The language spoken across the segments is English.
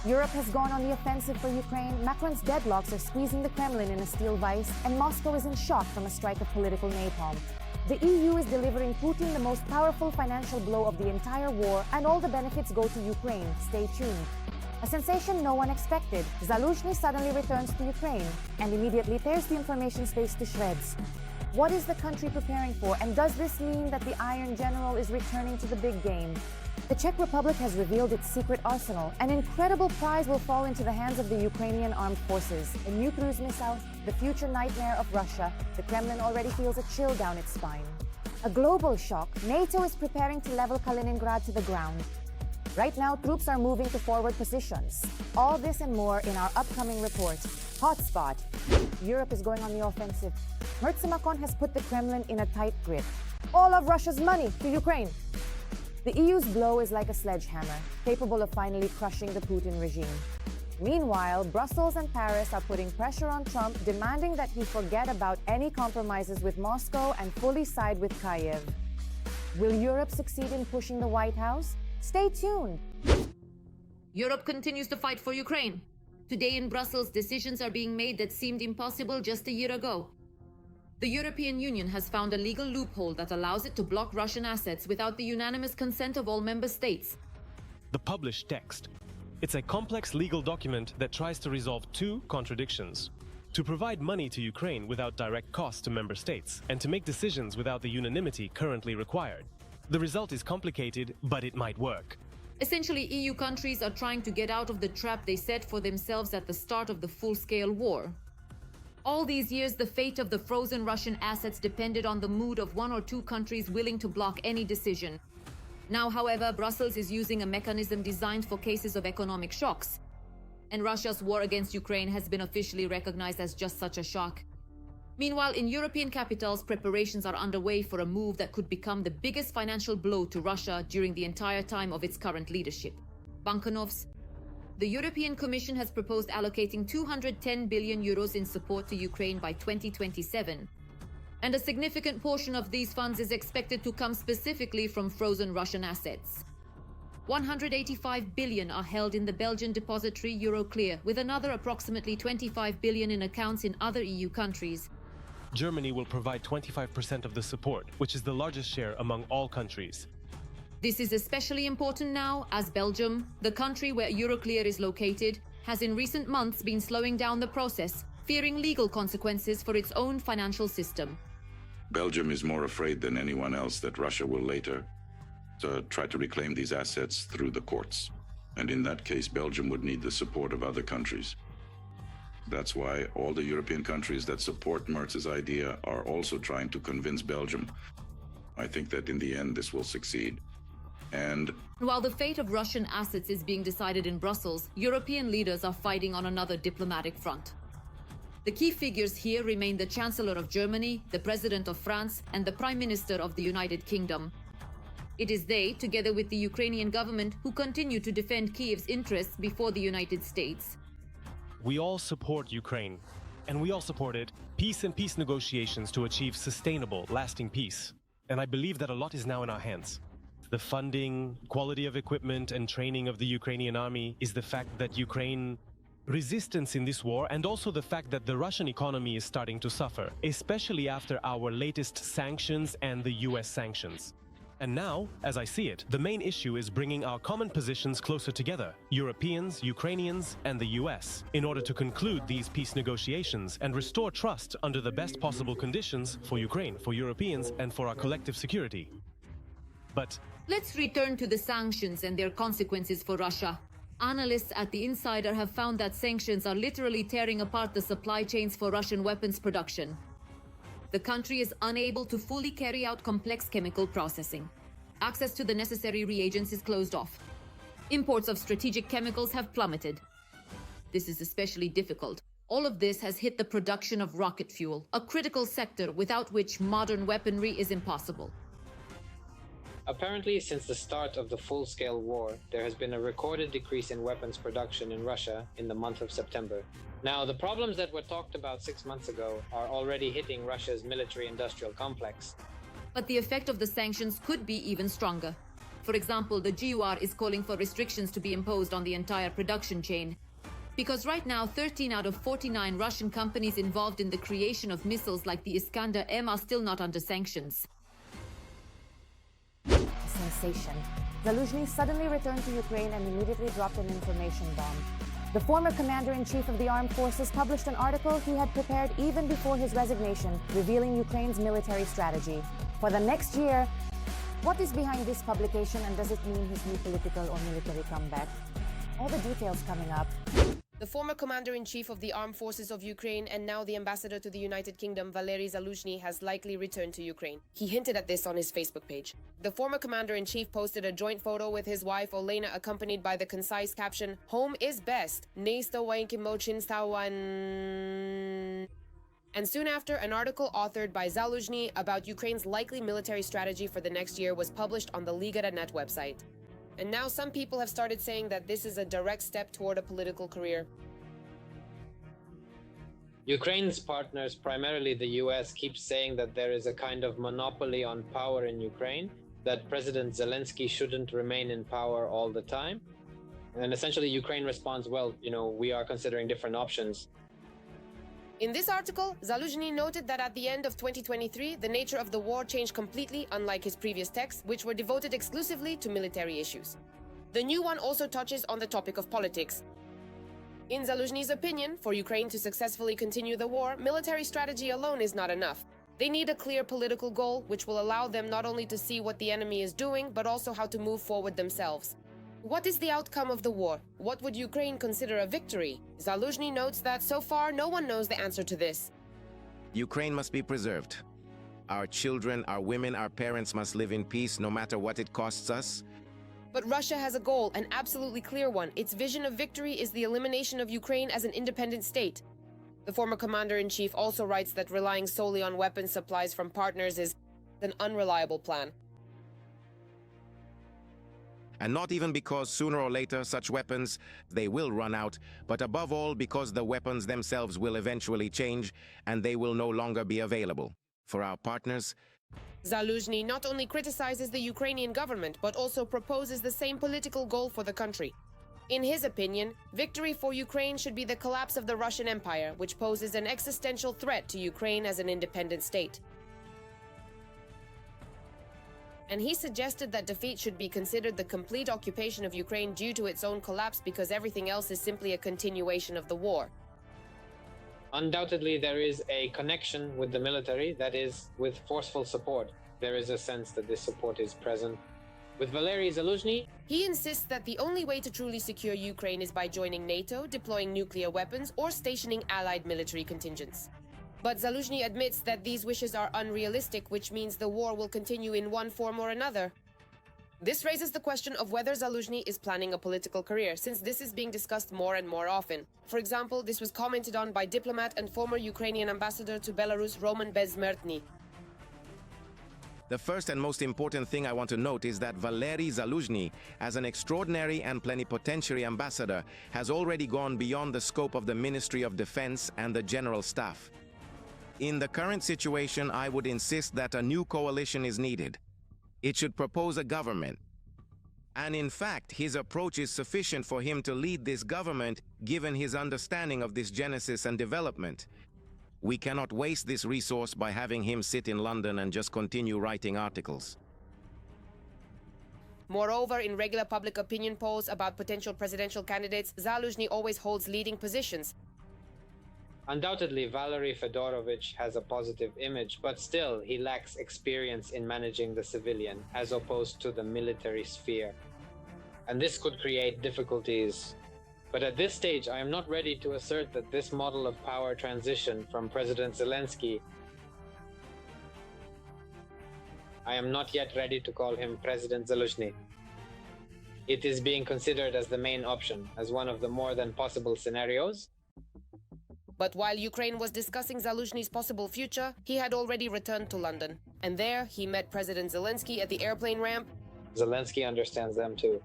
Europe has gone on the offensive for Ukraine, Macron's deadlocks are squeezing the Kremlin in a steel vice, and Moscow is in shock from a strike of political napalm. The EU is delivering Putin the most powerful financial blow of the entire war, and all the benefits go to Ukraine. Stay tuned. A sensation no one expected. Zaluzhny suddenly returns to Ukraine and immediately tears the information space to shreds. What is the country preparing for, and does this mean that the Iron General is returning to the big game? The Czech Republic has revealed its secret arsenal. An incredible prize will fall into the hands of the Ukrainian armed forces. A new cruise missile, the future nightmare of Russia. The Kremlin already feels a chill down its spine. A global shock. NATO is preparing to level Kaliningrad to the ground. Right now, troops are moving to forward positions. All this and more in our upcoming report. Hotspot. Europe is going on the offensive. Merz and Macron has put the Kremlin in a tight grip. All of Russia's money to Ukraine. The EU's blow is like a sledgehammer, capable of finally crushing the Putin regime. Meanwhile, Brussels and Paris are putting pressure on Trump, demanding that he forget about any compromises with Moscow and fully side with Kyiv. Will Europe succeed in pushing the White House? Stay tuned. Europe continues to fight for Ukraine. Today in Brussels, decisions are being made that seemed impossible just a year ago. The European Union has found a legal loophole that allows it to block Russian assets without the unanimous consent of all member states. The published text. It's a complex legal document that tries to resolve two contradictions: to provide money to Ukraine without direct cost to member states, and to make decisions without the unanimity currently required. The result is complicated, but it might work. Essentially, EU countries are trying to get out of the trap they set for themselves at the start of the full-scale war. All these years, the fate of the frozen Russian assets depended on the mood of one or two countries willing to block any decision. Now, however, Brussels is using a mechanism designed for cases of economic shocks. And Russia's war against Ukraine has been officially recognized as just such a shock. Meanwhile, in European capitals, preparations are underway for a move that could become the biggest financial blow to Russia during the entire time of its current leadership. Bankanovs. The European Commission has proposed allocating 210 billion euros in support to Ukraine by 2027. And a significant portion of these funds is expected to come specifically from frozen Russian assets. 185 billion are held in the Belgian depository Euroclear, with another approximately 25 billion in accounts in other EU countries. Germany will provide 25% of the support, which is the largest share among all countries. This is especially important now, as Belgium, the country where Euroclear is located, has in recent months been slowing down the process, fearing legal consequences for its own financial system. Belgium is more afraid than anyone else that Russia will later try to reclaim these assets through the courts. And in that case, Belgium would need the support of other countries. That's why all the European countries that support Merz's idea are also trying to convince Belgium. I think that in the end, this will succeed. And while the fate of Russian assets is being decided in Brussels, European leaders are fighting on another diplomatic front. The key figures here remain the Chancellor of Germany, the President of France, and the Prime Minister of the United Kingdom. It is they, together with the Ukrainian government, who continue to defend Kyiv's interests before the United States. We all support Ukraine, and we all supported peace and peace negotiations to achieve sustainable, lasting peace. And I believe that a lot is now in our hands. The funding, quality of equipment, and training of the Ukrainian army is the fact that Ukraine resistance in this war, and also the fact that the Russian economy is starting to suffer, especially after our latest sanctions and the US sanctions. And now, as I see it, the main issue is bringing our common positions closer together, Europeans, Ukrainians, and the US, in order to conclude these peace negotiations and restore trust under the best possible conditions for Ukraine, for Europeans, and for our collective security. But let's return to the sanctions and their consequences for Russia. Analysts at The Insider have found that sanctions are literally tearing apart the supply chains for Russian weapons production. The country is unable to fully carry out complex chemical processing. Access to the necessary reagents is closed off. Imports of strategic chemicals have plummeted. This is especially difficult. All of this has hit the production of rocket fuel, a critical sector without which modern weaponry is impossible. Apparently, since the start of the full-scale war, there has been a recorded decrease in weapons production in Russia in the month of September. Now, the problems that were talked about 6 months ago are already hitting Russia's military-industrial complex. But the effect of the sanctions could be even stronger. For example, the GUR is calling for restrictions to be imposed on the entire production chain. Because right now, 13 out of 49 Russian companies involved in the creation of missiles like the Iskander-M are still not under sanctions. Sensation. Zaluzhny suddenly returned to Ukraine and immediately dropped an information bomb. The former commander-in-chief of the armed forces published an article he had prepared even before his resignation, revealing Ukraine's military strategy. For the next year, what is behind this publication, and does it mean his new political or military comeback? All the details coming up. The former commander-in-chief of the armed forces of Ukraine and now the ambassador to the United Kingdom, Valery Zaluzhny, has likely returned to Ukraine. He hinted at this on his Facebook page. The former commander-in-chief posted a joint photo with his wife Olena, accompanied by the concise caption, "Home is best. And soon after, an article authored by Zaluzhny about Ukraine's likely military strategy for the next year was published on the Liga.net website. And now some people have started saying that this is a direct step toward a political career. Ukraine's partners, primarily the US, keep saying that there is a kind of monopoly on power in Ukraine, that President Zelensky shouldn't remain in power all the time. And essentially, Ukraine responds, well, we are considering different options. In this article, Zaluzhny noted that at the end of 2023, the nature of the war changed completely, unlike his previous texts, which were devoted exclusively to military issues. The new one also touches on the topic of politics. In Zaluzhny's opinion, for Ukraine to successfully continue the war, military strategy alone is not enough. They need a clear political goal, which will allow them not only to see what the enemy is doing, but also how to move forward themselves. What is the outcome of the war? What would Ukraine consider a victory? Zaluzhny notes that so far no one knows the answer to this. Ukraine must be preserved. Our children, our women, our parents must live in peace no matter what it costs us. But Russia has a goal, an absolutely clear one. Its vision of victory is the elimination of Ukraine as an independent state. The former commander-in-chief also writes that relying solely on weapons supplies from partners is an unreliable plan. And not even because sooner or later such weapons, they will run out, but above all because the weapons themselves will eventually change and they will no longer be available. For our partners, Zaluzhny not only criticizes the Ukrainian government, but also proposes the same political goal for the country. In his opinion, victory for Ukraine should be the collapse of the Russian Empire, which poses an existential threat to Ukraine as an independent state. And he suggested that defeat should be considered the complete occupation of Ukraine due to its own collapse because everything else is simply a continuation of the war. Undoubtedly, there is a connection with the military, that is, with forceful support. There is a sense that this support is present. With Valery Zaluzhny, he insists that the only way to truly secure Ukraine is by joining NATO, deploying nuclear weapons, or stationing allied military contingents. But Zaluzhny admits that these wishes are unrealistic, which means the war will continue in one form or another. This raises the question of whether Zaluzhny is planning a political career, since this is being discussed more and more often. For example, this was commented on by diplomat and former Ukrainian ambassador to Belarus, Roman Bezsmertny. the first and most important thing I want to note is that Valery Zaluzhny, as an extraordinary and plenipotentiary ambassador, has already gone beyond the scope of the Ministry of Defense and the General Staff. In the current situation, I would insist that a new coalition is needed. It should propose a government. And in fact, his approach is sufficient for him to lead this government, given his understanding of this genesis and development. We cannot waste this resource by having him sit in London and just continue writing articles. Moreover, in regular public opinion polls about potential presidential candidates, Zaluzhny always holds leading positions. Undoubtedly, Valery Fedorovich has a positive image, but still, he lacks experience in managing the civilian, as opposed to the military sphere. And this could create difficulties. But at this stage, I am not ready to assert that this model of power transition from President Zelensky, I am not yet ready to call him President Zaluzhny. It is being considered as the main option, as one of the more than possible scenarios. But while Ukraine was discussing Zaluzhny's possible future, he had already returned to London. And there, he met President Zelensky at the airplane ramp. Zelensky understands them too.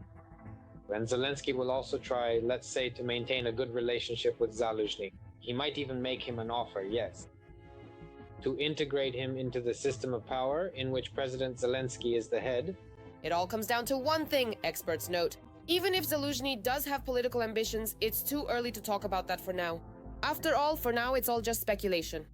And Zelensky will also try, let's say, to maintain a good relationship with Zaluzhny. He might even make him an offer, yes, to integrate him into the system of power in which President Zelensky is the head, It all comes down to one thing, experts note. Even if Zaluzhny does have political ambitions, it's too early to talk about that for now. After all, for now, it's all just speculation.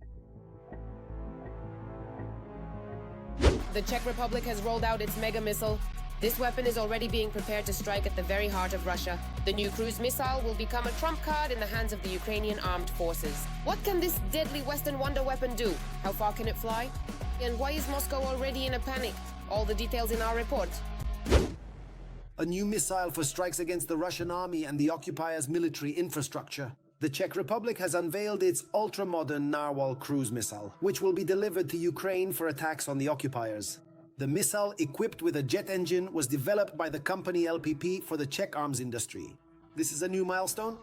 The Czech Republic has rolled out its mega missile. This weapon is already being prepared to strike at the very heart of Russia. The new cruise missile will become a trump card in the hands of the Ukrainian armed forces. What can this deadly Western wonder weapon do? How far can it fly? And why is Moscow already in a panic? All the details in our report. A new missile for strikes against the Russian army and the occupiers' military infrastructure. The Czech Republic has unveiled its ultra-modern Narwhal cruise missile, which will be delivered to Ukraine for attacks on the occupiers. The missile, equipped with a jet engine, was developed by the company LPP for the Czech arms industry. This is a new milestone?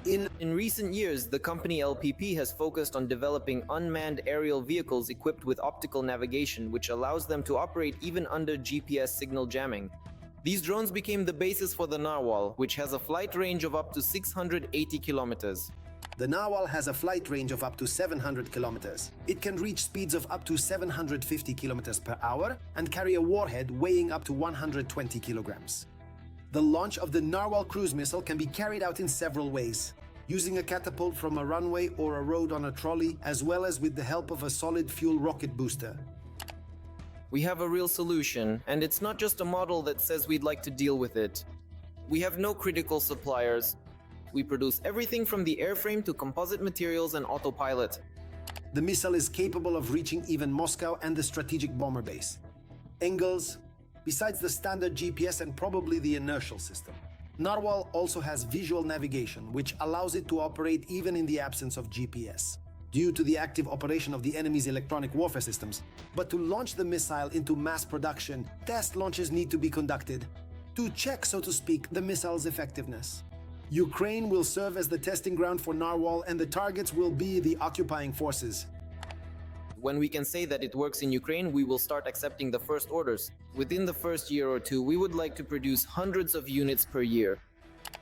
In recent years, the company LPP has focused on developing unmanned aerial vehicles equipped with optical navigation, which allows them to operate even under GPS signal jamming. These drones became the basis for the Narwhal, which has a flight range of up to 680 kilometers. The Narwhal has a flight range of up to 700 kilometers. It can reach speeds of up to 750 kilometers per hour and carry a warhead weighing up to 120 kilograms. The launch of the Narwhal cruise missile can be carried out in several ways, using a catapult from a runway or a road on a trolley, as well as with the help of a solid fuel rocket booster. We have a real solution, and it's not just a model that says we'd like to deal with it. We have no critical suppliers. We produce everything from the airframe to composite materials and autopilot. The missile is capable of reaching even Moscow and the strategic bomber base. Engels, besides the standard GPS and probably the inertial system. Narwhal also has visual navigation, which allows it to operate even in the absence of GPS, due to the active operation of the enemy's electronic warfare systems. But to launch the missile into mass production, test launches need to be conducted to check, so to speak, the missile's effectiveness. Ukraine will serve as the testing ground for Narwhal, and the targets will be the occupying forces. When we can say that it works in Ukraine, we will start accepting the first orders. Within the first year or two, we would like to produce hundreds of units per year.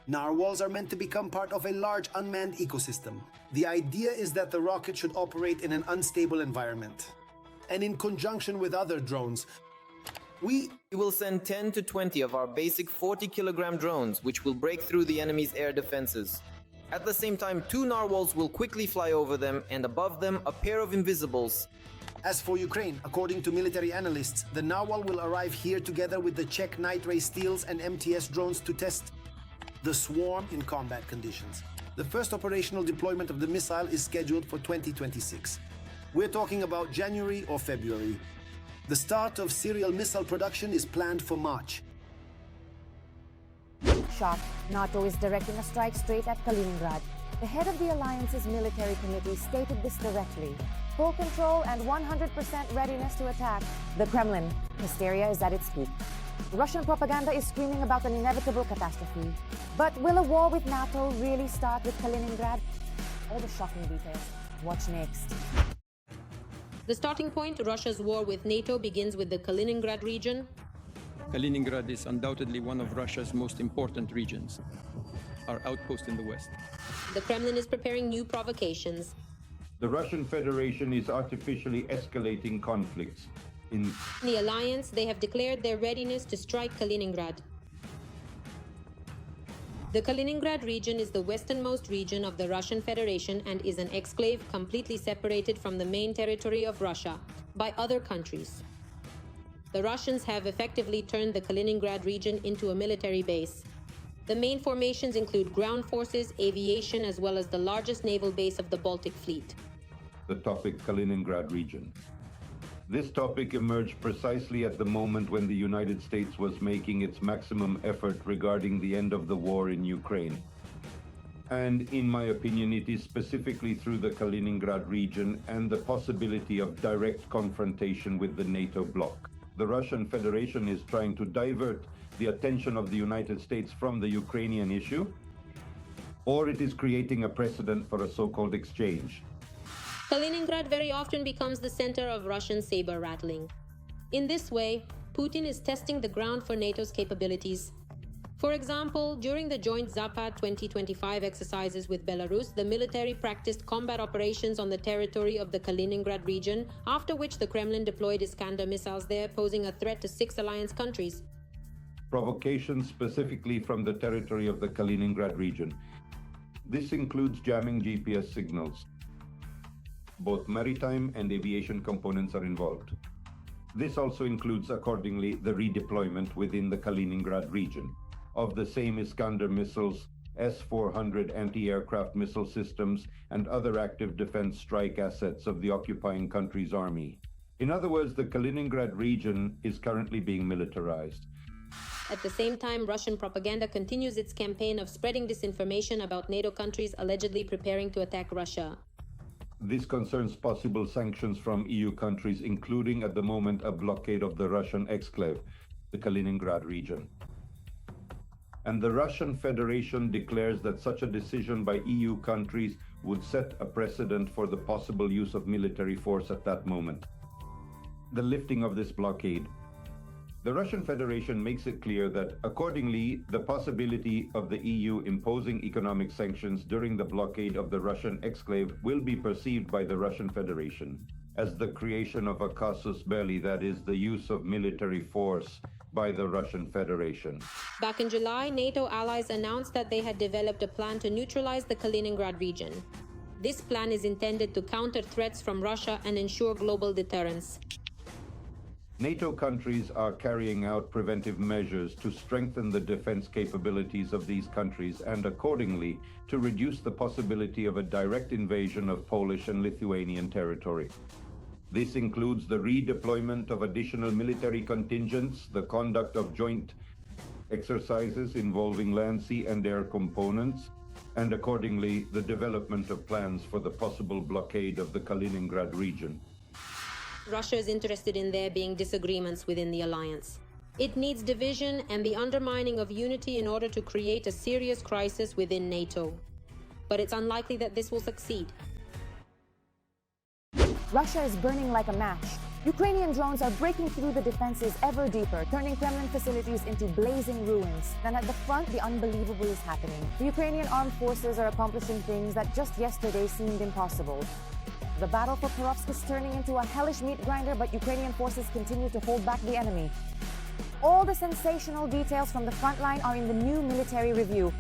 Narwhals are meant to become part of a large unmanned ecosystem. The idea is that the rocket should operate in an unstable environment, and in conjunction with other drones. We will send 10 to 20 of our basic 40-kilogram drones, which will break through the enemy's air defenses. At the same time, 2 Narwhals will quickly fly over them, and above them, a pair of invisibles. As for Ukraine, according to military analysts, the Narwhal will arrive here together with the Czech night ray steels and MTS drones to test the swarm in combat conditions. The first operational deployment of the missile is scheduled for 2026. We're talking about January or February. The start of serial missile production is planned for March. Shock, NATO is directing a strike straight at Kaliningrad. The head of the alliance's military committee stated this directly. Full control and 100% readiness to attack. The Kremlin, hysteria is at its peak. Russian propaganda is screaming about an inevitable catastrophe. But will a war with NATO really start with Kaliningrad? All the shocking details. Watch next. The starting point, Russia's war with NATO, begins with the Kaliningrad region. Kaliningrad is undoubtedly one of Russia's most important regions, our outpost in the west. The Kremlin is preparing new provocations. The Russian Federation is artificially escalating conflicts. In the alliance, they have declared their readiness to strike Kaliningrad. The Kaliningrad region is the westernmost region of the Russian Federation and is an exclave completely separated from the main territory of Russia by other countries. The Russians have effectively turned the Kaliningrad region into a military base. The main formations include ground forces, aviation, as well as the largest naval base of the Baltic fleet. the topic Kaliningrad region. This topic emerged precisely at the moment when the United States was making its maximum effort regarding the end of the war in Ukraine. And in my opinion, it is specifically through the Kaliningrad region and the possibility of direct confrontation with the NATO bloc. The Russian Federation is trying to divert the attention of the United States from the Ukrainian issue, or it is creating a precedent for a so-called exchange. Kaliningrad very often becomes the center of Russian saber rattling. In this way, Putin is testing the ground for NATO's capabilities. For example, during the joint Zapad 2025 exercises with Belarus, the military practiced combat operations on the territory of the Kaliningrad region, after which the Kremlin deployed Iskander missiles there, posing a threat to 6 alliance countries. Provocations specifically from the territory of the Kaliningrad region. This includes jamming GPS signals. Both maritime and aviation components are involved. This also includes, accordingly, the redeployment within the Kaliningrad region of the same Iskander missiles, S-400 anti-aircraft missile systems, and other active defense strike assets of the occupying country's army. In other words, the Kaliningrad region is currently being militarized. At the same time, Russian propaganda continues its campaign of spreading disinformation about NATO countries allegedly preparing to attack Russia. This concerns possible sanctions from EU countries, including at the moment a blockade of the Russian exclave, the Kaliningrad region. And the Russian Federation declares that such a decision by EU countries would set a precedent for the possible use of military force at that moment. The lifting of this blockade. The Russian Federation makes it clear that, accordingly, the possibility of the EU imposing economic sanctions during the blockade of the Russian exclave will be perceived by the Russian Federation as the creation of a casus belli, that is, the use of military force by the Russian Federation. Back in July, NATO allies announced that they had developed a plan to neutralize the Kaliningrad region. This plan is intended to counter threats from Russia and ensure global deterrence. NATO countries are carrying out preventive measures to strengthen the defense capabilities of these countries and, accordingly, to reduce the possibility of a direct invasion of Polish and Lithuanian territory. This includes the redeployment of additional military contingents, the conduct of joint exercises involving land, sea, and air components, and accordingly, the development of plans for the possible blockade of the Kaliningrad region. Russia is interested in there being disagreements within the alliance. It needs division and the undermining of unity in order to create a serious crisis within NATO. But it's unlikely that this will succeed. Russia is burning like a match. Ukrainian drones are breaking through the defenses ever deeper, turning Kremlin facilities into blazing ruins. Then at the front, the unbelievable is happening. The Ukrainian armed forces are accomplishing things that just yesterday seemed impossible. The battle for Perovsk is turning into a hellish meat grinder, but Ukrainian forces continue to hold back the enemy. All the sensational details from the front line are in the new military review.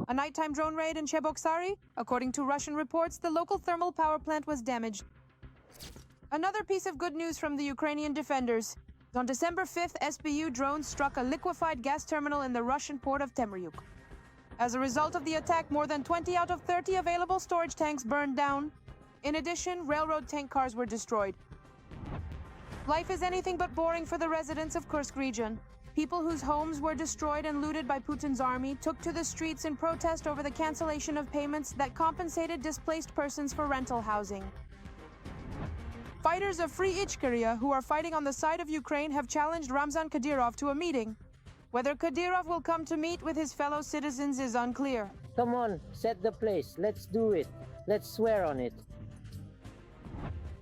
A nighttime drone raid in Cheboksary? According to Russian reports, the local thermal power plant was damaged. Another piece of good news from the Ukrainian defenders. On December 5th, SBU drones struck a liquefied gas terminal in the Russian port of Temryuk. As a result of the attack, more than 20 out of 30 available storage tanks burned down. In addition, railroad tank cars were destroyed. Life is anything but boring for the residents of Kursk region. People whose homes were destroyed and looted by Putin's army took to the streets in protest over the cancellation of payments that compensated displaced persons for rental housing. Fighters of Free Ichkeria, who are fighting on the side of Ukraine, have challenged Ramzan Kadyrov to a meeting. Whether Kadyrov will come to meet with his fellow citizens is unclear. Come on, set the place. Let's do it. Let's swear on it.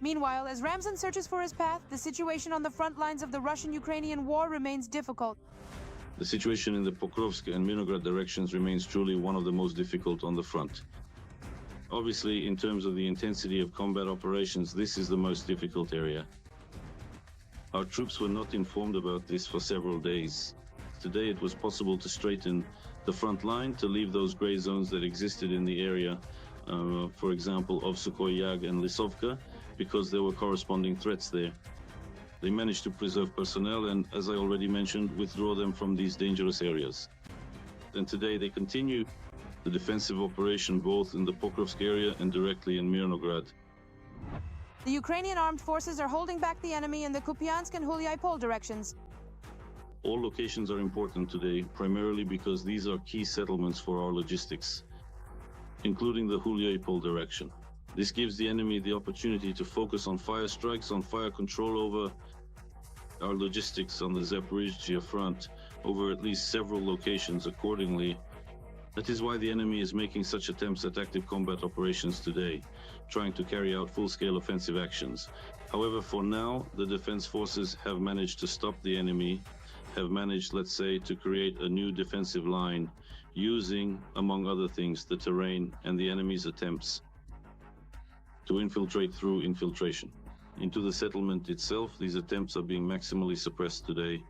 Meanwhile, as Ramzan searches for his path, the situation on the front lines of the Russian-Ukrainian war remains difficult. The situation in the Pokrovsk and Mirnograd directions remains truly one of the most difficult on the front. Obviously, in terms of the intensity of combat operations, this is the most difficult area. Our troops were not informed about this for several days. Today it was possible to straighten the front line, to leave those gray zones that existed in the area, for example, of Sukhoi Yag and Lisovka, because there were corresponding threats there. They managed to preserve personnel and, as I already mentioned, withdraw them from these dangerous areas. And today they continue the defensive operation both in the Pokrovsk area and directly in Mirnograd. The Ukrainian armed forces are holding back the enemy in the Kupiansk and Hulyai-Pol directions. All locations are important today, primarily because these are key settlements for our logistics, including the Hulyai-Pol direction. This gives the enemy the opportunity to focus on fire strikes, on fire control over our logistics on the Zaporizhzhia front, over at least several locations. Accordingly, That is why the enemy is making such attempts at active combat operations today, trying to carry out full-scale offensive actions. However, for now, the defense forces have managed to stop the enemy, have managed, let's say, to create a new defensive line using, among other things, the terrain and the enemy's attempts to infiltrate through infiltration. Into the settlement itself, these attempts are being maximally suppressed today.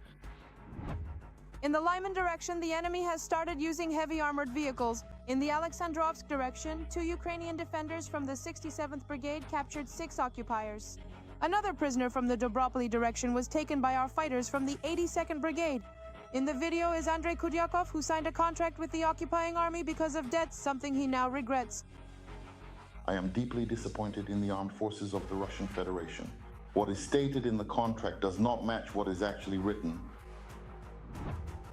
In the Lyman direction, the enemy has started using heavy armored vehicles. In the Alexandrovsk direction, 2 Ukrainian defenders from the 67th Brigade captured 6 occupiers. Another prisoner from the Dobropoli direction was taken by our fighters from the 82nd Brigade. In the video is Andrei Kudyakov, who signed a contract with the occupying army because of debts, something he now regrets. I am deeply disappointed in the armed forces of the Russian Federation. What is stated in the contract does not match what is actually written.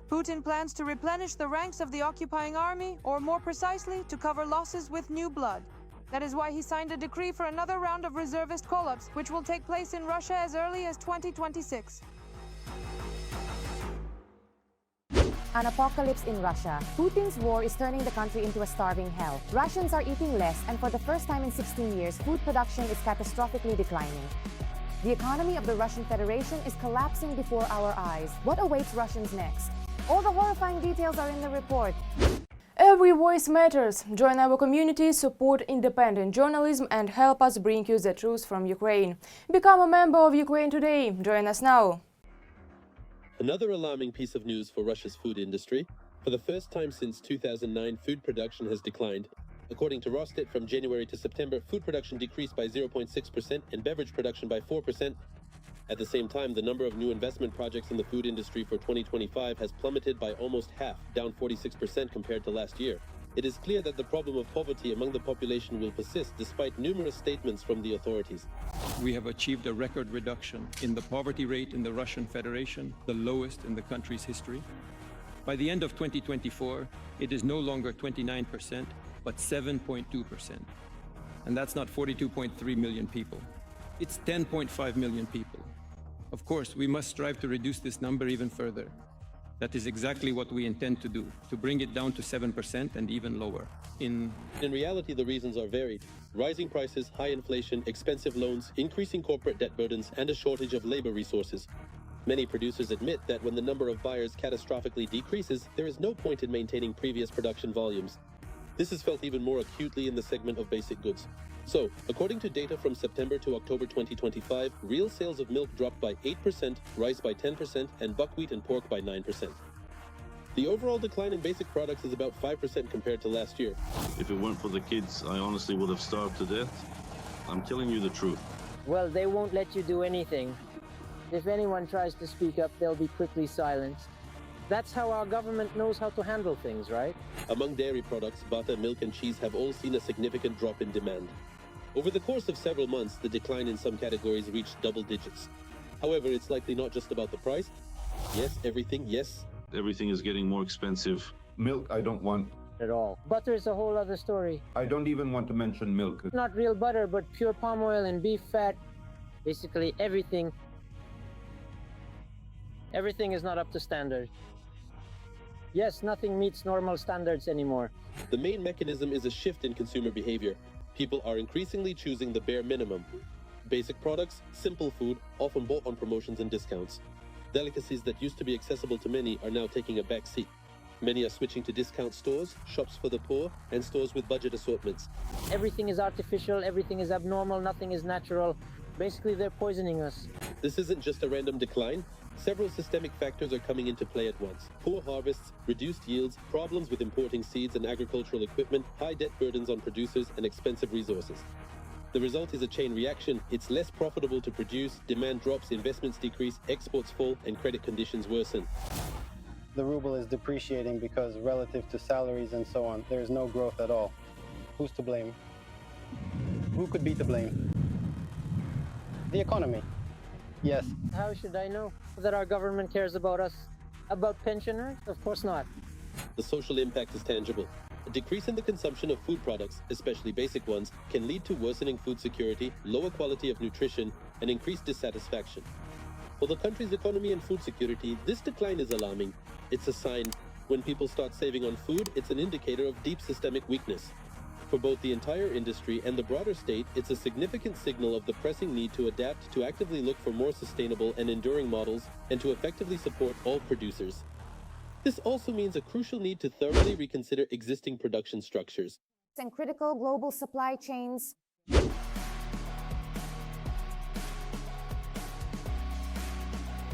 Putin plans to replenish the ranks of the occupying army, or more precisely, to cover losses with new blood. That is why he signed a decree for another round of reservist call-ups, which will take place in Russia as early as 2026. An apocalypse in Russia. Putin's war is turning the country into a starving hell. Russians are eating less, and for the first time in 16 years, food production is catastrophically declining. The economy of the Russian Federation is collapsing before our eyes. What awaits Russians next? All the horrifying details are in the report. Every voice matters. Join our community, support independent journalism, and help us bring you the truth from Ukraine. Become a member of Ukraine today. Join us now. Another alarming piece of news for Russia's food industry. For the first time since 2009, food production has declined. According to Rosstat, from January to September, food production decreased by 0.6% and beverage production by 4%. At the same time, the number of new investment projects in the food industry for 2025 has plummeted by almost half, down 46% compared to last year. It is clear that the problem of poverty among the population will persist despite numerous statements from the authorities. We have achieved a record reduction in the poverty rate in the Russian Federation, the lowest in the country's history. By the end of 2024, it is no longer 29%, but 7.2%. And that's not 42.3 million people. It's 10.5 million people. Of course, we must strive to reduce this number even further. That is exactly what we intend to do, to bring it down to 7% and even lower. In reality, the reasons are varied. Rising prices, high inflation, expensive loans, increasing corporate debt burdens, and a shortage of labor resources. Many producers admit that when the number of buyers catastrophically decreases, there is no point in maintaining previous production volumes. This is felt even more acutely in the segment of basic goods. So, according to data from September to October 2025, real sales of milk dropped by 8%, rice by 10%, and buckwheat and pork by 9%. The overall decline in basic products is about 5% compared to last year. If it weren't for the kids, I honestly would have starved to death. I'm telling you the truth. Well, they won't let you do anything. If anyone tries to speak up, they'll be quickly silenced. That's how our government knows how to handle things, right? Among dairy products, butter, milk, and cheese have all seen a significant drop in demand. Over the course of several months, the decline in some categories reached double digits. However, it's likely not just about the price. Yes, everything, yes. Everything is getting more expensive. Milk, I don't want. At all. Butter is a whole other story. I don't even want to mention milk. Not real butter, but pure palm oil and beef fat. Basically everything. Everything is not up to standard. Yes, nothing meets normal standards anymore. The main mechanism is a shift in consumer behavior. People are increasingly choosing the bare minimum. Basic products, simple food, often bought on promotions and discounts. Delicacies that used to be accessible to many are now taking a back seat. Many are switching to discount stores, shops for the poor, and stores with budget assortments. Everything is artificial, everything is abnormal, nothing is natural. Basically, they're poisoning us. This isn't just a random decline. Several systemic factors are coming into play at once. Poor harvests, reduced yields, problems with importing seeds and agricultural equipment, high debt burdens on producers, and expensive resources. The result is a chain reaction. It's less profitable to produce, demand drops, investments decrease, exports fall, and credit conditions worsen. The ruble is depreciating because relative to salaries and so on, there is no growth at all. Who's to blame? Who could be to blame? The economy. Yes. How should I know that our government cares about us? About pensioners? Of course not. The social impact is tangible. A decrease in the consumption of food products, especially basic ones, can lead to worsening food security, lower quality of nutrition, and increased dissatisfaction. For the country's economy and food security, this decline is alarming. It's a sign When people start saving on food, it's an indicator of deep systemic weakness. For both the entire industry and the broader state, it's a significant signal of the pressing need to adapt, to actively look for more sustainable and enduring models, and to effectively support all producers. This also means a crucial need to thoroughly reconsider existing production structures and critical global supply chains.